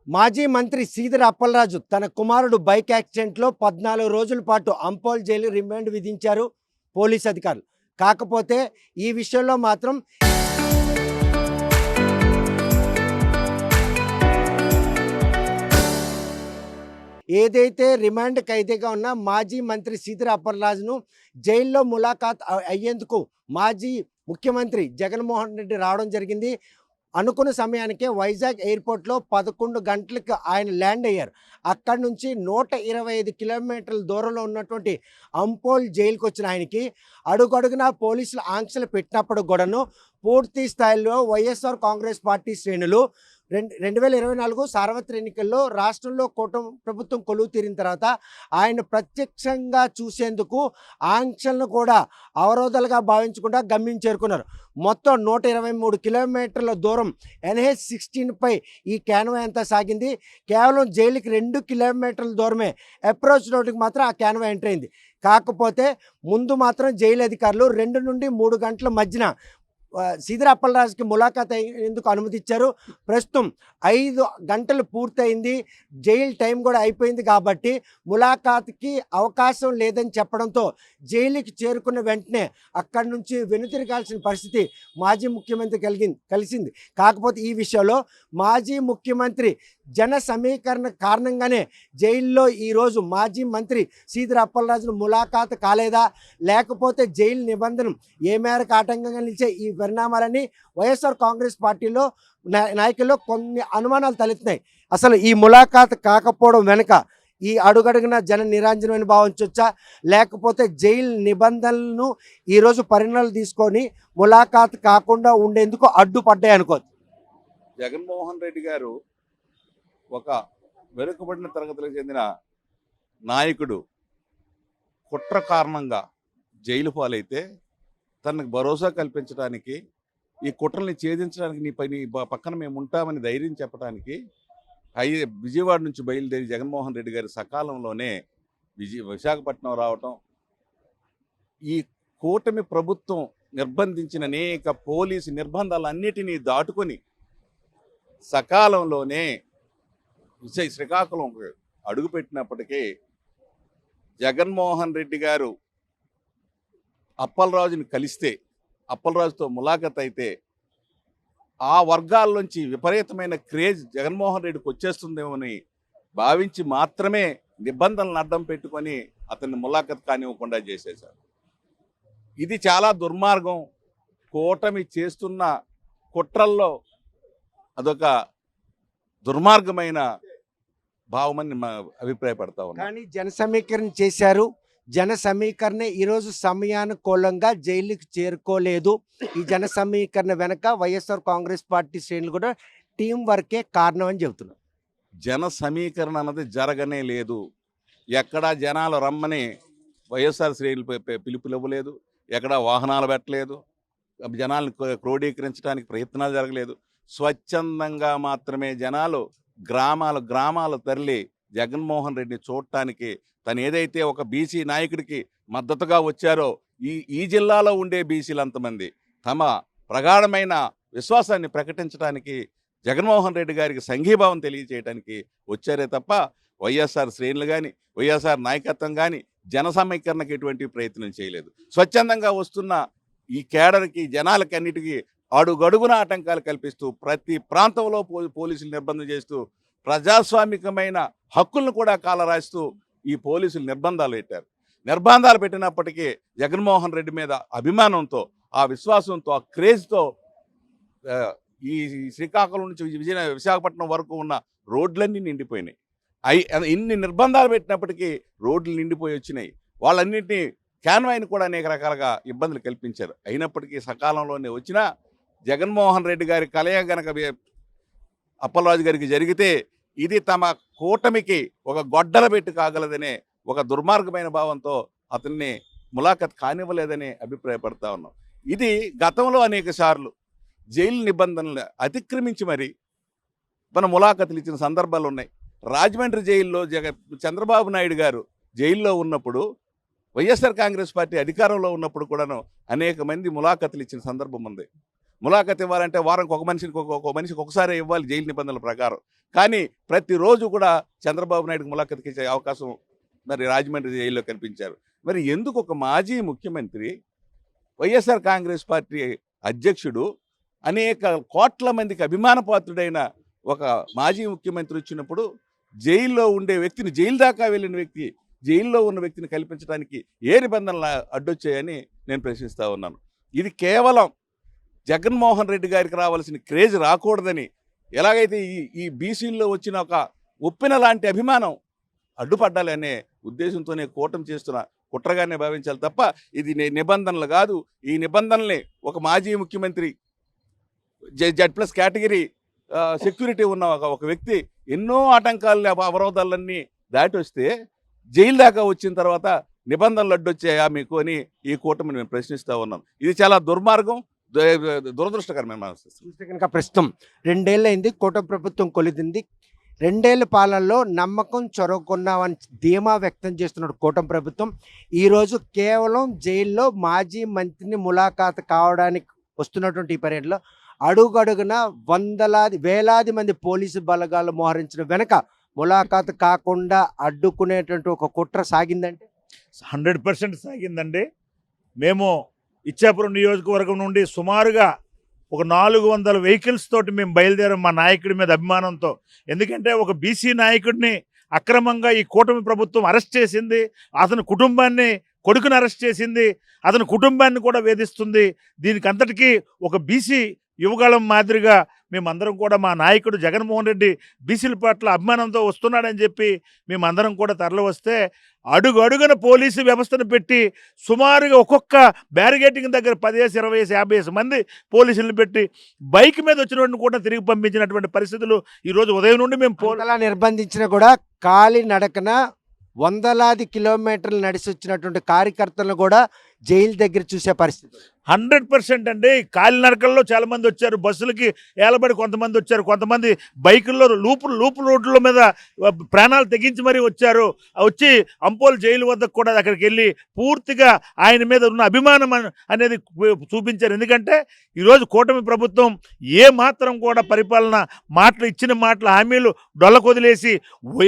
మాజీ మంత్రి సీదిరి అప్పలరాజు తన కుమారుడు బైక్ యాక్సిడెంట్లో 14 రోజుల పాటు అంపోల్ జైలు రిమాండ్ విధించారు పోలీస్ అధికారులు. కాకపోతే ఈ విషయంలో మాత్రం ఏదైతే రిమాండ్ ఖైదీగా ఉన్న మాజీ మంత్రి సీదిరి అప్పలరాజును జైల్లో ములాఖాత్ అయ్యేందుకు మాజీ ముఖ్యమంత్రి జగన్మోహన్ రెడ్డి రావడం జరిగింది. అనుకున్న సమయానికే వైజాగ్ ఎయిర్పోర్ట్లో 11 గంటలకు ఆయన ల్యాండ్ అయ్యారు. అక్కడి నుంచి 125 కిలోమీటర్ల దూరంలో ఉన్నటువంటి అంపోల్ జైలుకి వచ్చిన ఆయనకి అడుగడుగునా పోలీసులు ఆంక్షలు పెట్టినప్పుడు కూడాను పూర్తి స్థాయిలో వైఎస్ఆర్ కాంగ్రెస్ పార్టీ శ్రేణులు 2024 సార్వత్రిక ఎన్నికల్లో రాష్ట్రంలో కూటమి ప్రభుత్వం కొలువు తీరిన తర్వాత ఆయన ప్రత్యక్షంగా చూసేందుకు ఆంక్షలను కూడా అవరోధాలుగా భావించకుండా గమ్యం చేరుకున్నారు. మొత్తం 123 కిలోమీటర్ల దూరం NH-16 ఈ క్యాన్వా అంతా సాగింది. కేవలం జైలుకి 2 కిలోమీటర్ల దూరమే అప్రోచ్ రోడ్డుకి మాత్రం ఆ క్యాన్వా ఎంటర్ అయింది. కాకపోతే ముందు మాత్రం జైలు అధికారులు 2 నుండి 3 గంటల మధ్యన సీదిరి అప్పలరాజుకి ములాఖాత్ ఎందుకు అనుమతి ఇచ్చారు. ప్రస్తుతం 5 గంటలు పూర్తయింది, జైలు టైం కూడా అయిపోయింది కాబట్టి ములాఖాత్కి అవకాశం లేదని చెప్పడంతో జైలుకి చేరుకున్న వెంటనే అక్కడి నుంచి వెనుతిరగాల్సిన పరిస్థితి మాజీ ముఖ్యమంత్రి కలిసింది. కాకపోతే ఈ విషయంలో మాజీ ముఖ్యమంత్రి జన సమీకరణ కారణంగానే జైల్లో ఈరోజు మాజీ మంత్రి సీదిరి అప్పలరాజును ములాఖాత్ కాలేదా, లేకపోతే జైలు నిబంధన ఏ మేరకు ఆటంకంగా నిలిచే ఈ పరిణామాలని వైఎస్ఆర్ కాంగ్రెస్ పార్టీలో నాయకుల్లో కొన్ని అనుమానాలు తలెత్తున్నాయి. అసలు ఈ ములాఖాత్ కాకపోవడం వెనుక ఈ అడుగడుగున జన నిరాంజనమని భావించవచ్చా, లేకపోతే జైలు నిబంధనలను ఈరోజు పరిణామాలు తీసుకొని ములాఖాత్ కాకుండా ఉండేందుకు అడ్డుపడ్డాయి అనుకోవచ్చు. జగన్మోహన్ రెడ్డి గారు ఒక వెనుకబడిన తరగతులకు చెందిన నాయకుడు కుట్ర కారణంగా జైలు పాలైతే తనకు భరోసా కల్పించడానికి, ఈ కుట్రల్ని ఛేదించడానికి నీ పక్కన మేము ఉంటామని ధైర్యం చెప్పడానికి విజయవాడ నుంచి బయలుదేరి జగన్మోహన్ రెడ్డి గారి సకాలంలోనే విశాఖపట్నం రావటం, ఈ కూటమి ప్రభుత్వం నిర్బంధించిన అనేక పోలీసు నిర్బంధాలన్నిటినీ దాటుకొని సకాలంలోనే శ్రీకాకుళం అడుగుపెట్టినప్పటికీ జగన్మోహన్ రెడ్డి గారు అప్పలరాజుని కలిస్తే, అప్పలరాజుతో ములాఖత్ అయితే ఆ వర్గాల్లోంచి విపరీతమైన క్రేజ్ జగన్మోహన్ రెడ్డికి వచ్చేస్తుందేమని భావించి మాత్రమే నిబంధనలను అడ్డం పెట్టుకొని అతన్ని ములాఖత్ కానివ్వకుండా చేసేశారు. ఇది చాలా దుర్మార్గం. కూటమి చేస్తున్న కుట్రల్లో అదొక దుర్మార్గమైన భావమని అభిప్రాయపడతా ఉన్నాం. కానీ జన సమీకరణ చేశారు. జన సమీకరణ ఈరోజు సమయానుకూలంగా జైలుకి చేరుకోలేదు. ఈ జన సమీకరణ వెనక వైఎస్ఆర్ కాంగ్రెస్ పార్టీ శ్రేణులు కూడా టీం వర్కే కారణం అని చెబుతున్నారు. జన సమీకరణ అన్నది జరగనే లేదు. ఎక్కడా జనాలు రమ్మని వైఎస్ఆర్ శ్రేణులు పిలుపులు ఇవ్వలేదు, ఎక్కడా వాహనాలు పెట్టలేదు, జనాలను క్రోడీకరించడానికి ప్రయత్నాలు జరగలేదు. స్వచ్ఛందంగా మాత్రమే జనాలు గ్రామాలు తరలి జగన్మోహన్ రెడ్డిని చూడటానికి, తను ఏదైతే ఒక బీసీ నాయకుడికి మద్దతుగా వచ్చారో ఈ జిల్లాలో ఉండే బీసీలు అంతమంది తమ ప్రగాఢమైన విశ్వాసాన్ని ప్రకటించడానికి, జగన్మోహన్ రెడ్డి గారికి సంఘీభావం తెలియజేయడానికి వచ్చారే తప్ప వైఎస్ఆర్ శ్రేణులు కానీ వైఎస్ఆర్ నాయకత్వం కానీ జన సమీకరణకి ఎటువంటి ప్రయత్నం చేయలేదు. స్వచ్ఛందంగా వస్తున్న ఈ కేడర్కి, జనాలకి అన్నిటికీ అడుగడుగున ఆటంకాలు కల్పిస్తూ ప్రతి ప్రాంతంలో పోలీసులు నిర్బంధం చేస్తూ ప్రజాస్వామికమైన హక్కులను కూడా కాలరాస్తూ ఈ పోలీసులు నిర్బంధాలు పెట్టారు. నిర్బంధాలు పెట్టినప్పటికీ జగన్మోహన్ రెడ్డి మీద అభిమానంతో, ఆ విశ్వాసంతో, ఆ క్రేజ్తో ఈ శ్రీకాకుళం నుంచి విశాఖపట్నం వరకు ఉన్న రోడ్లన్నీ నిండిపోయినాయి. ఇన్ని నిర్బంధాలు పెట్టినప్పటికీ రోడ్లు నిండిపోయి వచ్చినాయి. వాళ్ళన్నింటినీ క్యాన్వాయిని కూడా అనేక రకాలుగా ఇబ్బందులు కల్పించారు. అయినప్పటికీ సకాలంలోనే వచ్చిన జగన్మోహన్ రెడ్డి గారి కలయ గనక అప్పలరాజు గారికి జరిగితే ఇది తమ కూటమికి ఒక గొడ్డల పెట్టి కాగలదనే ఒక దుర్మార్గమైన భావంతో అతన్ని ములాఖత్ కానివ్వలేదని అభిప్రాయపడతా ఉన్నాం. ఇది గతంలో అనేక సార్లు జైలు నిబంధనలు అతిక్రమించి మరి మన ములాఖతులు ఇచ్చిన సందర్భాలు ఉన్నాయి. రాజమండ్రి జైల్లో చంద్రబాబు నాయుడు గారు జైల్లో ఉన్నప్పుడు, వైఎస్ఆర్ కాంగ్రెస్ పార్టీ అధికారంలో ఉన్నప్పుడు కూడాను అనేక మంది ములాఖతులు ఇచ్చిన సందర్భం ఉంది. ములాఖత్ ఇవ్వాలంటే వారానికి ఒక మనిషికి ఒకసారి ఇవ్వాలి జైలు నిబంధనల ప్రకారం. కానీ ప్రతిరోజు కూడా చంద్రబాబు నాయుడుకి ములాఖత్కి ఇచ్చే అవకాశం మరి రాజమండ్రి జైల్లో కనిపించారు. మరి ఎందుకు ఒక మాజీ ముఖ్యమంత్రి, వైఎస్ఆర్ కాంగ్రెస్ పార్టీ అధ్యక్షుడు, అనేక కోట్ల మందికి అభిమానపాత్రుడైన ఒక మాజీ ముఖ్యమంత్రి వచ్చినప్పుడు జైల్లో ఉండే వ్యక్తిని, జైలు దాకా వెళ్ళిన వ్యక్తి, జైల్లో ఉన్న వ్యక్తిని కల్పించడానికి ఏ నిబంధనలు అడ్డొచ్చాయని నేను ప్రశ్నిస్తూ ఉన్నాను. ఇది కేవలం జగన్మోహన్ రెడ్డి గారికి రావాల్సిన క్రేజ్ రాకూడదని, ఎలాగైతే ఈ బీసీల్లో వచ్చిన ఒక ఉప్పెన లాంటి అభిమానం అడ్డుపడ్డాలి అనే ఉద్దేశంతోనే కూటమి చేస్తున్న కుట్రగానే భావించాలి తప్ప ఇది నిబంధనలు కాదు. ఈ నిబంధనల్ని ఒక మాజీ ముఖ్యమంత్రి, Z+ కేటగిరీ సెక్యూరిటీ ఉన్న ఒక వ్యక్తి ఎన్నో ఆటంకాలని, అవరోధాలన్నీ దాటి వస్తే జైలు దాకా వచ్చిన తర్వాత నిబంధనలు అడ్డొచ్చాయా మీకు అని ఈ కూటమిని మేము ప్రశ్నిస్తూ ఉన్నాం. ఇది చాలా దుర్మార్గం, దురదృష్టకరమైన మనసు. చూస్తే కనుక ప్రస్తుతం 2 ఏళ్ళైంది కూటమి ప్రభుత్వం కొలిదింది. 2 ఏళ్ల పాలనలో నమ్మకం చొరవకున్నామని ధీమా వ్యక్తం చేస్తున్నాడు కూటమి ప్రభుత్వం. ఈరోజు కేవలం జైల్లో మాజీ మంత్రిని ములాఖాతు కావడానికి వస్తున్నటువంటి ఈ పర్యటనలో అడుగడుగున వేలాది మంది పోలీసు బలగాలు మోహరించిన వెనక ములాఖాతు కాకుండా అడ్డుకునేటువంటి ఒక కుట్ర సాగిందంటే 100% సాగిందండి. మేము ఇచ్చాపురం నియోజకవర్గం నుండి సుమారుగా ఒక 400 వెహికల్స్ తోటి మేము బయలుదేరాం మా నాయకుడి మీద అభిమానంతో. ఎందుకంటే ఒక బీసీ నాయకుడిని అక్రమంగా ఈ కూటమి ప్రభుత్వం అరెస్ట్ చేసింది, అతని కుటుంబాన్ని, కొడుకుని అరెస్ట్ చేసింది, అతని కుటుంబాన్ని కూడా వేధిస్తుంది. దీనికి అంతటికీ ఒక బీసీ యువగళం మాదిరిగా మేమందరం కూడా మా నాయకుడు జగన్మోహన్ రెడ్డి బీసీల పట్ల అభిమానంతో వస్తున్నాడని చెప్పి మేమందరం కూడా తరలి వస్తే అడుగడుగున పోలీసు వ్యవస్థను పెట్టి సుమారుగా ఒక్కొక్క బ్యారిగేటింగ్ దగ్గర 10, 20, 50 మంది పోలీసులను పెట్టి బైక్ మీద వచ్చిన కూడా తిరిగి పంపించినటువంటి పరిస్థితులు ఈరోజు ఉదయం నుండి మేము అలా నిర్బంధించిన కూడా కాలి నడకన వందలాది కిలోమీటర్లు నడిచి వచ్చినటువంటి కార్యకర్తలను కూడా జైలు దగ్గర చూసే పరిస్థితి 100% అండి. కాలినడకల్లో చాలా మంది వచ్చారు, బస్సులకి ఏలబడి కొంతమంది వచ్చారు, కొంతమంది బైకుల్లో లూపు రోడ్ల మీద ప్రాణాలు తెగించి మరీ వచ్చారు. వచ్చి అంపోల్ జైలు వద్దకు కూడా అక్కడికి వెళ్ళి పూర్తిగా ఆయన మీద ఉన్న అభిమానం అనేది చూపించారు. ఎందుకంటే ఈరోజు కూటమి ప్రభుత్వం ఏ మాత్రం కూడా పరిపాలన ఇచ్చిన మాటలు హామీలు డొల్లకొదిలేసి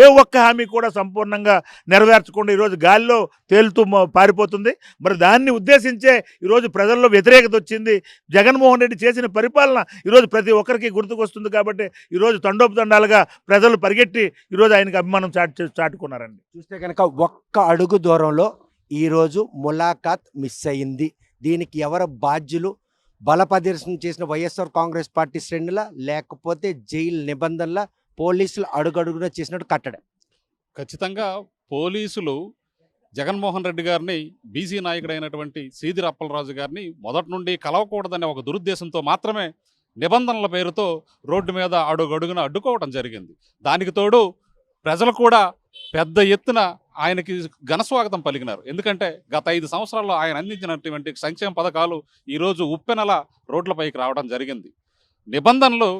ఏ ఒక్క హామీ కూడా సంపూర్ణంగా నెరవేర్చకుండా ఈరోజు గాలిలో తేలుతూ పారిపోతుంది. మరి దాన్ని ఉద్దేశించే ఈరోజు ప్రజల్లో వ్యతిరేకత వచ్చింది. జగన్మోహన్ రెడ్డి చేసిన పరిపాలన ఈరోజు ప్రతి ఒక్కరికి గుర్తుకొస్తుంది. కాబట్టి ఈరోజు తండోపతండాలుగా ప్రజలు పరిగెట్టి ఈరోజు ఆయనకి అభిమానం చాటుకున్నారండి. చూస్తే కనుక ఒక్క అడుగు దూరంలో ఈరోజు ములాఖాత్ మిస్ అయింది. దీనికి ఎవరు బాధ్యులు? బలప్రదర్శన చేసిన వైఎస్ఆర్ కాంగ్రెస్ పార్టీ శ్రేణుల, లేకపోతే జైలు నిబంధనల, పోలీసులు అడుగడుగున చేసినట్టు కట్టడం? ఖచ్చితంగా పోలీసులు జగన్మోహన్ రెడ్డి గారిని, బీసీ నాయకుడైనటువంటి సీదిరి అప్పలరాజు గారిని మొదటి నుండి కలవకూడదనే ఒక దురుద్దేశంతో మాత్రమే నిబంధనల పేరుతో రోడ్డు మీద అడుగడుగున అడ్డుకోవడం జరిగింది. దానికి తోడు ప్రజలు కూడా పెద్ద ఎత్తున ఆయనకి ఘనస్వాగతం పలికినారు. ఎందుకంటే గత 5 సంవత్సరాల్లో ఆయన అందించినటువంటి సంక్షేమ పథకాలు ఈరోజు ఉప్పెనల రోడ్లపైకి రావడం జరిగింది. నిబంధనలు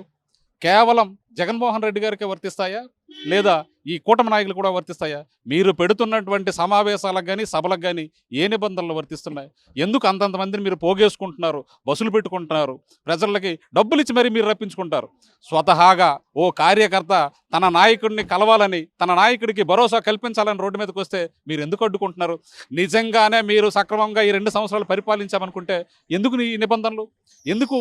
కేవలం జగన్మోహన్ రెడ్డి గారికి వర్తిస్తాయా, లేదా ఈ కూటమి నాయకులు కూడా వర్తిస్తాయా? మీరు పెడుతున్నటువంటి సమావేశాలకు కానీ సభలకు కానీ ఏ నిబంధనలు వర్తిస్తున్నాయి? ఎందుకు అంతంతమందిని మీరు పోగేసుకుంటున్నారు, బస్సులు పెట్టుకుంటున్నారు, ప్రజలకి డబ్బులు ఇచ్చి మరీ మీరు రప్పించుకుంటారు? స్వతహాగా ఓ కార్యకర్త తన నాయకుడిని కలవాలని, తన నాయకుడికి భరోసా కల్పించాలని రోడ్డు మీదకి వస్తే మీరు ఎందుకు అడ్డుకుంటున్నారు? నిజంగానే మీరు సక్రమంగా ఈ 2 సంవత్సరాలు పరిపాలించామనుకుంటే ఎందుకు ఈ నిబంధనలు? ఎందుకు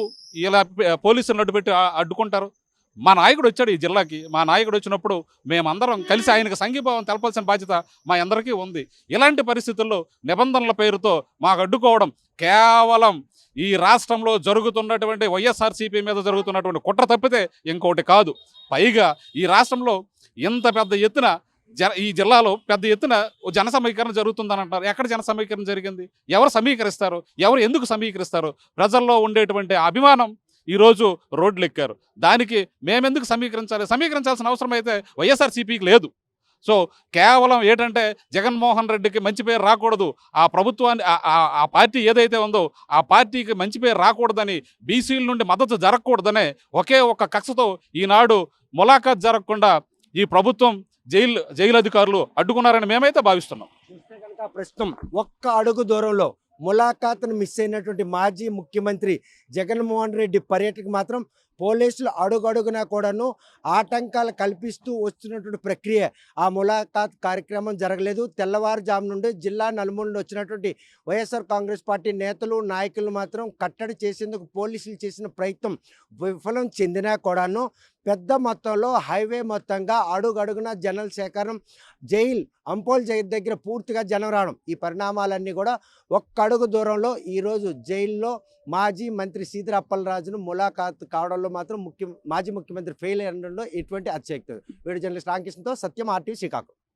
ఇలా పోలీసులను అడ్డుపెట్టి అడ్డుకుంటారు? మా నాయకుడు వచ్చాడు ఈ జిల్లాకి. మా నాయకుడు వచ్చినప్పుడు మేమందరం కలిసి ఆయనకు సంఘీభావం తెలపాల్సిన బాధ్యత మా అందరికీ ఉంది. ఇలాంటి పరిస్థితుల్లో నిబంధనల పేరుతో మాకు అడ్డుకోవడం కేవలం ఈ రాష్ట్రంలో జరుగుతున్నటువంటి వైఎస్ఆర్సీపీ మీద జరుగుతున్నటువంటి కుట్ర తప్పితే ఇంకోటి కాదు. పైగా ఈ రాష్ట్రంలో ఇంత పెద్ద ఎత్తున ఈ జిల్లాలో పెద్ద ఎత్తున జన సమీకరణ జరుగుతుందని అంటారు. ఎక్కడ జన సమీకరణ జరిగింది? ఎవరు సమీకరిస్తారు? ఎవరు ఎందుకు సమీకరిస్తారు? ప్రజల్లో ఉండేటువంటి అభిమానం ఈరోజు రోడ్లు ఎక్కారు. దానికి మేమెందుకు సమీకరించాల్సిన అవసరం అయితే వైఎస్ఆర్సీపీకి లేదు. సో కేవలం ఏంటంటే జగన్మోహన్ రెడ్డికి మంచి పేరు రాకూడదు, ఆ ప్రభుత్వాన్ని ఆ పార్టీ ఏదైతే ఉందో ఆ పార్టీకి మంచి పేరు రాకూడదని, బీసీల నుండి మద్దతు జరగకూడదనే ఒకే ఒక కక్షతో ఈనాడు ములాఖాత్ జరగకుండా ఈ ప్రభుత్వం జైలు అధికారులు అడ్డుకున్నారని మేమైతే భావిస్తున్నాం. ప్రస్తుతం ఒక్క అడుగు దూరంలో ములాఖాత్ను మిస్ అయినటువంటి మాజీ ముఖ్యమంత్రి జగన్మోహన్ రెడ్డి పర్యటనకు మాత్రం పోలీసులు అడుగడుగునా కూడాను ఆటంకాలు కల్పిస్తూ వస్తున్నటువంటి ప్రక్రియ. ఆ ములాఖాత్ కార్యక్రమం జరగలేదు. తెల్లవారుజాము నుండి జిల్లా నలుమూల నుండి వచ్చినటువంటి వైఎస్ఆర్ కాంగ్రెస్ పార్టీ నేతలు నాయకులు మాత్రం కట్టడి చేసేందుకు పోలీసులు చేసిన ప్రయత్నం విఫలం చెందినా కూడాను పెద్ద మొత్తంలో హైవే మొత్తంగా అడుగడుగున జనాల సేకరణ, అంపోల్ జైలు దగ్గర పూర్తిగా జనం రావడం, ఈ పరిణామాలన్నీ కూడా ఒక్క అడుగు దూరంలో ఈరోజు జైల్లో మాజీ మంత్రి సీదిరి అప్పలరాజును ములాఖాత్ కావడంలో మాత్రం మాజీ ముఖ్యమంత్రి ఫెయిల్ అయ్యడంలో ఎటువంటి అతిశక్తి. వీడియో జర్నలిస్ట్ రామకృష్ణతో సత్యం, RTV శ్రీకాకుళం.